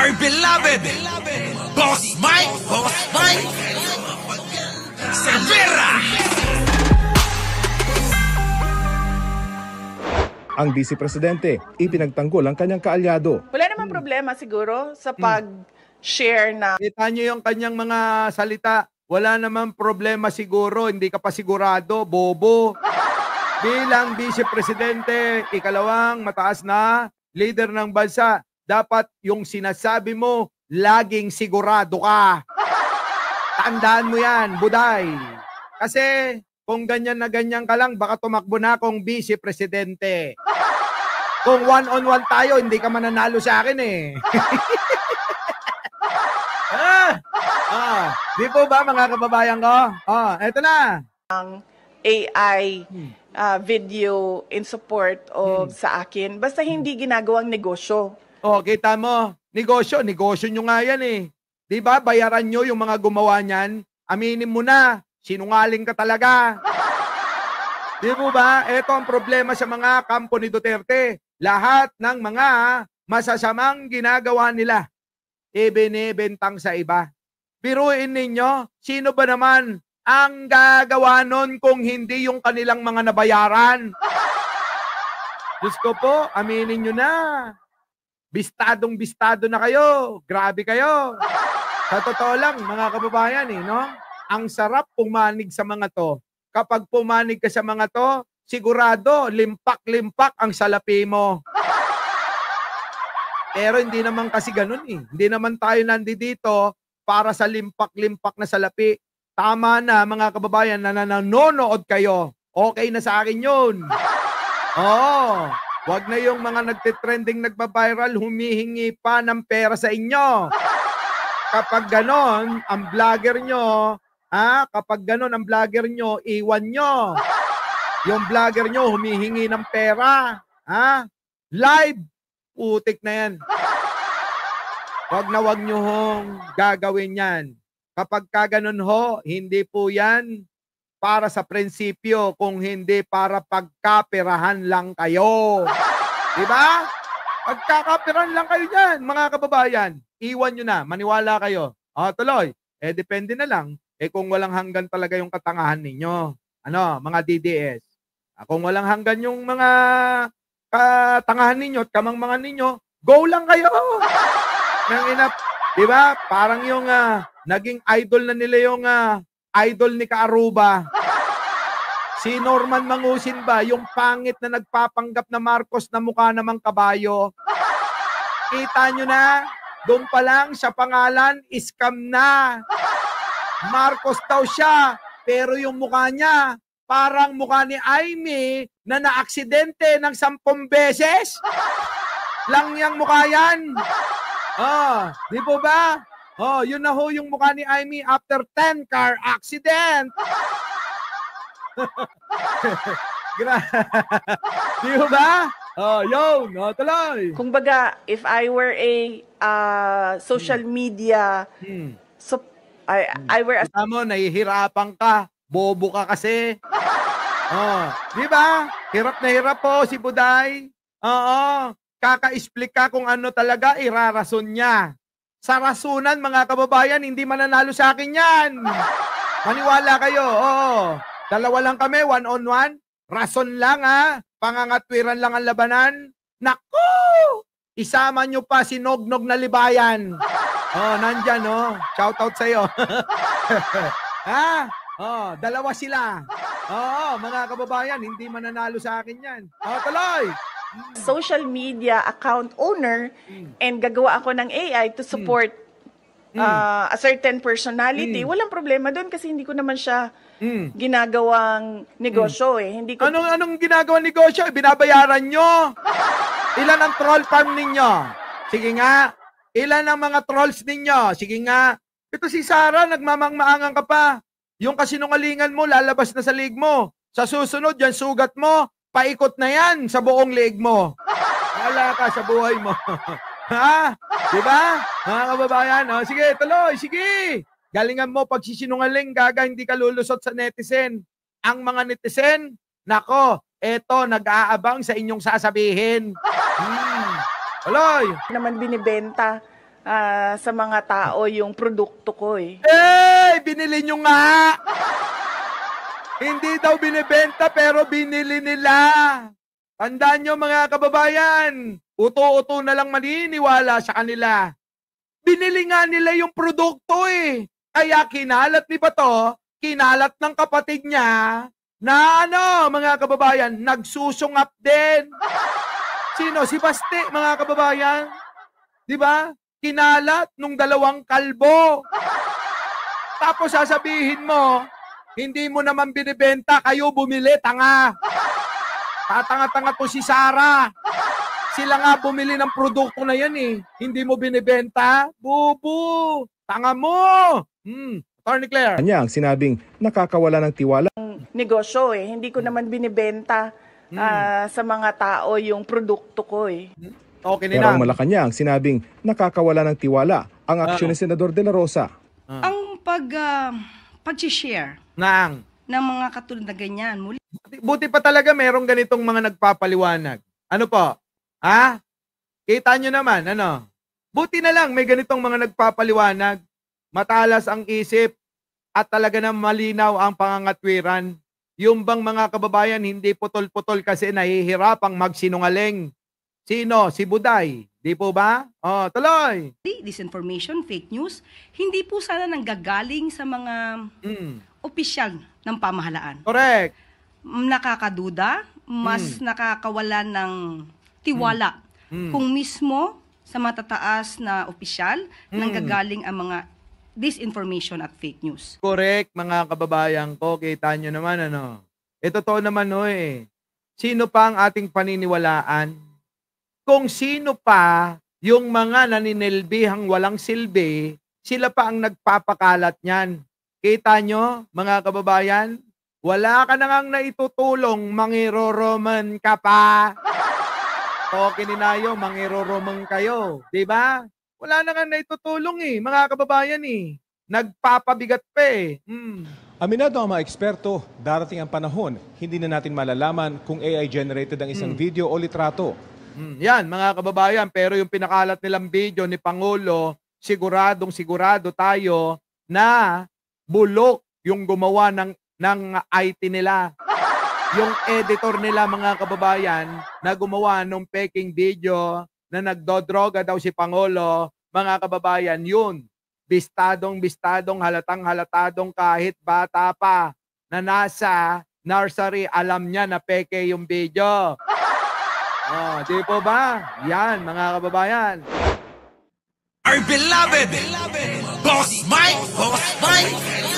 our beloved Boss Mike Cervera. Ang Vice Presidente, ipinagtanggol ang kanyang kaalyado. Wala namang problema siguro sa pag-share na. Kita nyo yung kanyang mga salita. Wala namang problema siguro, hindi ka pa sigurado, bobo. Bilang Vice Presidente, ikalawang mataas na leader ng bansa, dapat yung sinasabi mo, laging sigurado ka. Tandaan mo yan, buday. Kasi kung ganyan na ganyan ka lang, baka tumakbo na akong Vice Presidente. Kung one-on-one tayo, hindi ka mananalo sa akin eh. Di po ba mga kababayan ko? Eto na. Ang AI video in support of sa akin. Basta hindi ginagawang negosyo. Kita mo. Negosyo nyo nga yan eh. Di ba? Bayaran nyo yung mga gumawa niyan. Aminin mo na. Sinungaling ka talaga. Di po ba? Ito ang problema sa mga kampo ni Duterte. Lahat ng mga masasamang ginagawa nila, ibinibentang sa iba. Biruin ninyo, sino ba naman ang gagawa nun kung hindi yung kanilang mga nabayaran? Diyos ko po, aminin nyo na. Bistadong-bistado na kayo. Grabe kayo. Sa totoo lang, mga kababayan, no? Ang sarap pumanig sa mga to. Kapag pumanig ka sa mga to, sigurado, limpak-limpak ang salapi mo. Pero hindi naman kasi ganun eh. Hindi naman tayo nandito para sa limpak-limpak na salapi. Tama na mga kababayan na nanonood kayo. Okay na sa akin yun. Wag na yung mga nagtitrending, nagbabiral, humihingi pa ng pera sa inyo. Kapag ganon, ang vlogger nyo, kapag ganon ang vlogger nyo, iwan nyo. Yung vlogger nyo humihingi ng pera. Live. Putik na yan. Wag nyo hong gagawin yan. Kapag kaganon ho, hindi po yan para sa prinsipyo, kung hindi para pagkaperahan lang kayo. Diba? Pagkakaperahan lang kayo yan, mga kababayan. Iwan nyo na, maniwala kayo. Tuloy. Depende na lang. Kung walang hanggan talaga yung katangahan ninyo. Mga DDS. Kung walang hanggan yung mga katangahan ninyo at kamangmangan ninyo, go lang kayo. Diba? Parang yung naging idol na nila yung idol ni Kaaruba. Si Norman Mangusin ba? Yung pangit na nagpapanggap na Marcos na mukha namang kabayo. Kita nyo na, doon pa lang sa pangalan, scam na. Marcos daw siya, pero yung mukha niya, parang mukha ni Amy na naaksidente ng 10 beses. Lang yang mukha yan. Di po ba? Yun na ho yung mukha ni Amy after 10 car accident. Di po ba? Yun. Tuloy. Kumbaga, if I were a social media, so I were a... Kita mo, nahihirapan ka. Bobo ka kasi. Di ba? Hirap na hirap po si Buday. Kaka-explain ka kung ano talaga irarason niya. Sa rasunan, mga kababayan, hindi mananalo sa akin yan. Maniwala kayo. Dalawa lang kami, one-on-one. Rason lang Pangangatwiran lang ang labanan. Naku! Isama nyo pa si Nognog na Libayan. Nandyan, Shoutout sa'yo. Dalawa sila. Mga kababayan, hindi mananalo sa akin yan. Tuloy! Social media account owner and gagawa ako ng AI to support a certain personality, walang problema doon kasi hindi ko naman siya ginagawang negosyo Hindi ko... Anong ginagawang negosyo? Binabayaran nyo. Ilan ang troll farm ninyo? Sige nga. Ilan ang mga trolls ninyo? Sige nga. Ito si Sarah, nagmamangmaangan ka pa. Yung kasinungalingan mo, lalabas na sa liig mo. Sa susunod, yan sugat mo. Paikot na yan sa buong liig mo. Wala ka sa buhay mo. Diba? Mga kababayan, sige, tuloy, sige. Galingan mo, pag sisinungaling, gaga, hindi ka lulusot sa netizen. Ang mga netizen, nako, eto, nag-aabang sa inyong sasabihin. Tuloy. Naman binibenta sa mga tao yung produkto ko eh. Binili nyo nga! Hindi daw binibenta pero binili nila. Tandaan nyo mga kababayan, uto-uto na lang maniniwala sa kanila. Binili nga nila yung produkto eh. Kaya kinalat ni Bato, kinalat ng kapatid niya, na mga kababayan, nagsusungap din. Sino? Si Baste, mga kababayan. Di ba? Kinalat nung dalawang kalbo. Tapos sasabihin mo, hindi mo naman binibenta, kayo bumili, tanga. Tatanga-tanga to si Sarah. Sila nga bumili ng produkto na yan eh. Hindi mo binibenta? Bubu! Tanga mo! Attorney Claire. Kanya ang sinabing nakakawala ng tiwala Negosyo eh. Hindi ko naman binibenta sa mga tao yung produkto ko eh. Okay pero ang na. Malacanang sinabing nakakawala ng tiwala ang aksyon ni Senador De La Rosa. Ang pag-share Nang. ng mga katulad na ganyan, muli Buti pa talaga merong ganitong mga nagpapaliwanag. Ano po? Ha? Kita nyo naman, ano? Buti na lang may ganitong mga nagpapaliwanag. Matalas ang isip at talaga na malinaw ang pangangatwiran. Yung bang mga kababayan hindi putol-putol kasi nahihirapang magsinungaling. Sino? Si Buday. Di po ba? Tuloy. disinformation, fake news, hindi po sana nanggagaling sa mga opisyal ng pamahalaan. Correct. Nakakaduda, mas nakakawala ng tiwala kung mismo sa matataas na opisyal nanggagaling ang mga disinformation at fake news. Correct, mga kababayan ko. Kita nyo naman, ano? Totoo naman, Sino pa ang ating paniniwalaan? Kung sino pa yung mga naninilbihang walang silbi, sila pa ang nagpapakalat niyan. Kita nyo, mga kababayan? Wala ka na ngang naitutulong, mangiroroman ka pa. Okay ninayo, mangiroroman kayo. Diba? Wala na nga naitutulong mga kababayan Nagpapabigat pa Aminado ang mga eksperto, darating ang panahon, hindi na natin malalaman kung AI-generated ang isang video o litrato. Yan, mga kababayan, pero yung pinakalat nilang video ni Pangulo, sigurado tayo na bulok yung gumawa ng IT nila. Yung editor nila, mga kababayan, na gumawa ng peking video na nagdodroga daw si Pangulo, mga kababayan, yun. Bistadong, halatadong kahit bata pa na nasa nursery, alam niya na peke yung video. Di po ba? Yan, mga kababayan. Our beloved Boss Mike, Boss Mike.